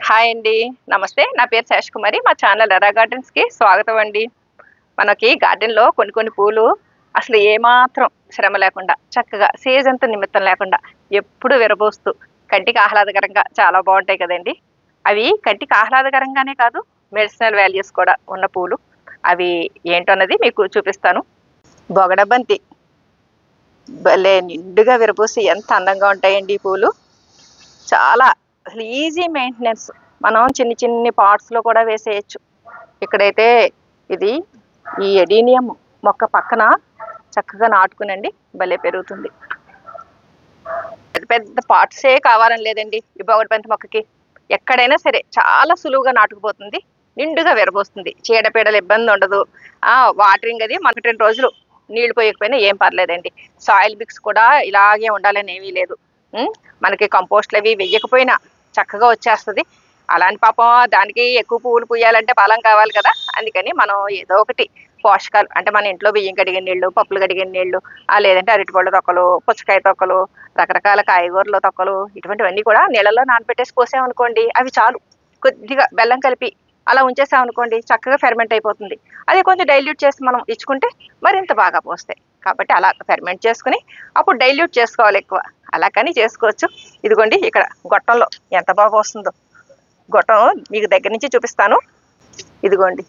Hi అండి. నమస్తే. నా పేరు శేషకుమారి. మా ఛానల్ ఎరా గార్డెన్స్‌కి స్వాగతం అండి. మనకి గార్డెన్‌లో కొన్ని పూలు అసలు ఏమాత్రం శ్రమ లేకుండా, చక్కగా సీజన్‌తో నిమిత్తం లేకుండా ఎప్పుడు విరబూస్తూ కంటికి ఆహ్లాదకరంగా చాలా బావుంటాయి కదండీ! అవి కంటికి ఆహ్లాదకరంగానే కాదు, మెడిసినల్ వాల్యూస్ కూడా ఉన్న పూలు. అవి ఏంటన్నది మీకు చూపిస్తాను. బొగడబంతి భలే నిండుగా విరబూసి ఎంత అందంగా ఉంటాయండి ఈ పూలు. చాలా అసలు ఈజీ మెయింటెనెన్స్. మనం చిన్ని పాట్స్‌లో కూడా వేసేయొచ్చు. ఇక్కడైతే ఇది ఈ ఎడీనియం మొక్క పక్కన చక్కగా నాటుకునండి భలే పెరుగుతుంది. పెద్ద పెద్ద పాట్సే కావాలని లేదండి ఈ బొగడబంతి మొక్కకి. ఎక్కడైనా సరే చాలా సులువుగా నాటుకుపోతుంది. నిండుగా విరబోస్తుంది. చీడపీడల ఇబ్బంది ఉండదు. వాటరింగ్ అది మనకి 2 రోజులు నీళ్లు పోయకపోయినా ఏం పర్లేదండి. సాయిల్ మిక్స్ కూడా ఇలాగే ఉండాలని ఏమీ లేదు. మనకి కంపోస్ట్‌లు అవి వెయ్యకపోయినా చక్కగా వచ్చేస్తది. అలాని పాపం దానికి ఎక్కువ పువ్వులు పూయాలంటే బలం కావాలి కదా! అందుకని మనం ఏదో ఒకటి పోషకాలు అంటే మన ఇంట్లో బియ్యం కడిగిన నీళ్లు, పప్పులు కడిగిన నీళ్లు, లేదంటే అరటిపళ్ళ తొక్కలు, పుచ్చకాయ తొక్కలు, రకరకాల కాయగూరల తొక్కలు ఇటువంటివన్నీ కూడా నీళ్ళలో నానబెట్టేసి పోసామనుకోండి అవి చాలు. కొద్దిగా బెల్లం కలిపి అలా ఉంచేసామనుకోండి చక్కగా ఫెర్మెంట్ అయిపోతుంది. అదే కొంచెం డైల్యూట్ చేసి మనం ఇచ్చుకుంటే మరింత బాగా పోస్తాయి. కాబట్టి అలా ఫెర్మెంట్ చేసుకుని అప్పుడు డైల్యూట్ చేసుకోవాలి ఎక్కువ. అలా కానీ చేసుకోవచ్చు. ఇదిగోండి ఇక్కడ గొట్టంలో ఎంత బాగా వస్తుందో. గొట్టం మీకు దగ్గర నుంచి చూపిస్తాను. ఇదిగోండి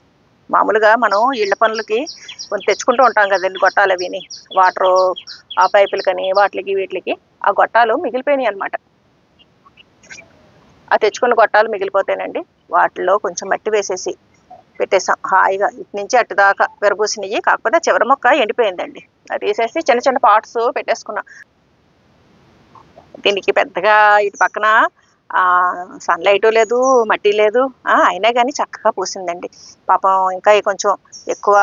మామూలుగా మనం ఇళ్ల పనులకి కొంచెం తెచ్చుకుంటూ ఉంటాం కదండి గొట్టాలు అవిని. వాటరు ఆ పైపులకని వాటికి వీటికి ఆ గొట్టాలు మిగిలిపోయినాయి అనమాట. ఆ తెచ్చుకున్న గొట్టాలు మిగిలిపోతాయండి. వాటిలో కొంచెం మట్టి వేసేసి పెట్టేసాం హాయిగా. ఇటు నుంచి అటు దాకా విరబూసినవి. కాకపోతే చివరి మొక్క ఎండిపోయిందండి. అది తీసేసి చిన్న పాట్స్ పెట్టేసుకున్నాం. దీనికి పెద్దగా ఇటు పక్కన సన్లైట్ లేదు, మట్టి లేదు. అయినా కానీ చక్కగా పూసిందండి. పాపం ఇంకా కొంచెం ఎక్కువ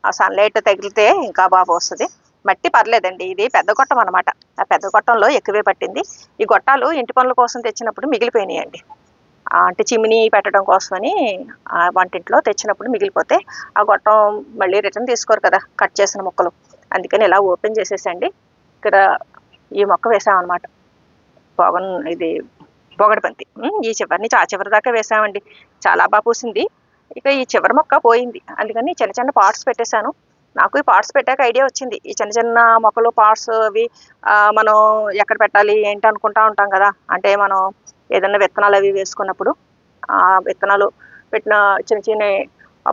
సన్లైట్ తగిలితే ఇంకా బాగా వస్తుంది. మట్టి పర్లేదండి. ఇది పెద్ద గొట్టం అనమాట. ఆ పెద్ద గొట్టంలో ఎక్కువే పట్టింది. ఈ గొట్టాలు ఇంటి పనుల కోసం తెచ్చినప్పుడు మిగిలిపోయినాయండి. అంటే చిమినీ పెట్టడం కోసమని వంటింట్లో తెచ్చినప్పుడు మిగిలిపోతే ఆ గొట్టం మళ్ళీ రిటర్న్ తీసుకోరు కదా కట్ చేసిన ముక్కలు. అందుకని ఇలా ఓపెన్ చేసేసండి ఇక్కడ ఈ మొక్క వేసామన్నమాట. ఇది బొగడబంతి. ఈ చివరి నుంచి ఆ చివరి దాకా వేసామండి. చాలా బాగా పూసింది. ఇక ఈ చివరి మొక్క పోయింది. అందుకని చిన్న పాట్స్ పెట్టేశాను. నాకు ఈ పాట్స్ పెట్టాక ఐడియా వచ్చింది. ఈ చిన్న మొక్కలు పాట్స్ అవి మనం ఎక్కడ పెట్టాలి ఏంటి అనుకుంటా ఉంటాం కదా. అంటే మనం ఏదైనా విత్తనాలు అవి వేసుకున్నప్పుడు ఆ విత్తనాలు పెట్టిన చిన్న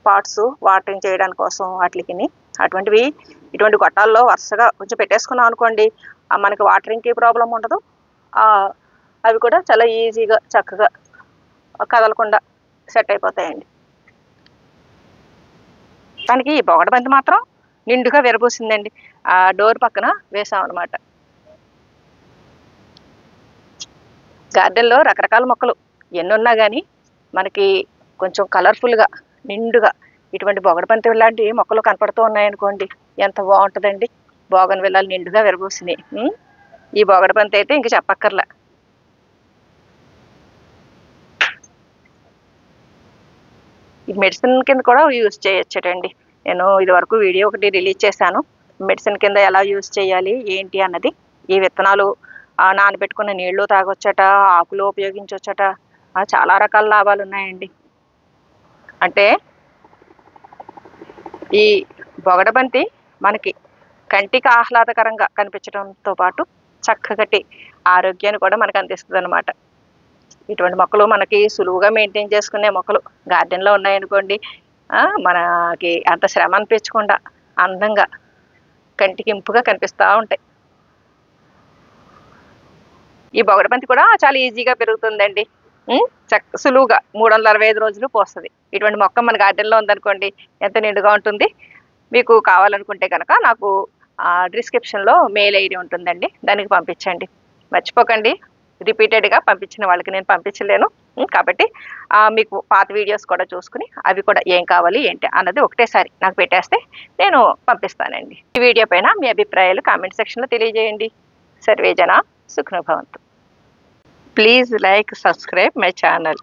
పాట్స్ వాటరింగ్ చేయడానికి కోసం వాటికి అటువంటివి ఇటువంటి గొట్టాల్లో వరుసగా కొంచెం పెట్టేసుకున్నాం అనుకోండి మనకి వాటరింగ్కి ప్రాబ్లం ఉండదు. అవి కూడా చాలా ఈజీగా చక్కగా కదలకుండా సెట్ అయిపోతాయండి. దానికి ఈ బొగడబంతి మాత్రం నిండుగా విరబూసిందండి. ఆ డోర్ పక్కన వేసామన్నమాట. గార్డెన్లో రకరకాల మొక్కలు ఎన్నున్నా కానీ మనకి కొంచెం కలర్ఫుల్గా నిండుగా ఇటువంటి బొగడబంతి లాంటి మొక్కలు కనపడుతూ ఉన్నాయనుకోండి ఎంత బాగుంటుందండి. బోగన్విల్లాలు నిండుగా విరబూసినాయి. ఈ బొగడబంతి అయితే ఇంక చెప్పక్కర్లా. ఈ మెడిసిన్ కింద కూడా యూజ్ చేయొచ్చటండి. నేను ఇది వరకు వీడియో ఒకటి రిలీజ్ చేశాను. మెడిసిన్ కింద ఎలా యూజ్ చేయాలి ఏంటి అన్నది. ఈ విత్తనాలు నానబెట్టుకున్న నీళ్లు తాగొచ్చట, ఆకులు ఉపయోగించవచ్చట. చాలా రకాల లాభాలు ఉన్నాయండి. అంటే ఈ బొగడబంతి మనకి కంటికి ఆహ్లాదకరంగా కనిపించడంతో పాటు చక్కటి ఆరోగ్యాన్ని కూడా మనకు అందిస్తుంది అనమాట. ఇటువంటి మొక్కలు మనకి సులువుగా మెయింటైన్ చేసుకునే మొక్కలు గార్డెన్లో ఉన్నాయనుకోండి మనకి అంత శ్రమ అనిపించకుండా అందంగా కంటికి ఇంపుగా కనిపిస్తూ ఉంటాయి. ఈ బొగడబంతి కూడా చాలా ఈజీగా పెరుగుతుందండి. సులువుగా 365 రోజులు పోస్తుంది. ఇటువంటి మొక్క మన గార్డెన్లో ఉందనుకోండి ఎంత నిండుగా ఉంటుంది. మీకు కావాలనుకుంటే కనుక నాకు డిస్క్రిప్షన్లో మెయిల్ ఐడి ఉంటుందండి. దానికి పంపించండి. మర్చిపోకండి. రిపీటెడ్గా పంపించిన వాళ్ళకి నేను పంపించలేను. కాబట్టి మీకు పాత వీడియోస్ కూడా చూసుకుని అవి కూడా ఏం కావాలి ఏంటి అన్నది ఒకటేసారి నాకు పెట్టేస్తే నేను పంపిస్తానండి. ఈ వీడియో పైన మీ అభిప్రాయాలు కామెంట్ సెక్షన్లో తెలియజేయండి. సర్వే జన సుఖినో భవంతు. Please like, subscribe my channel.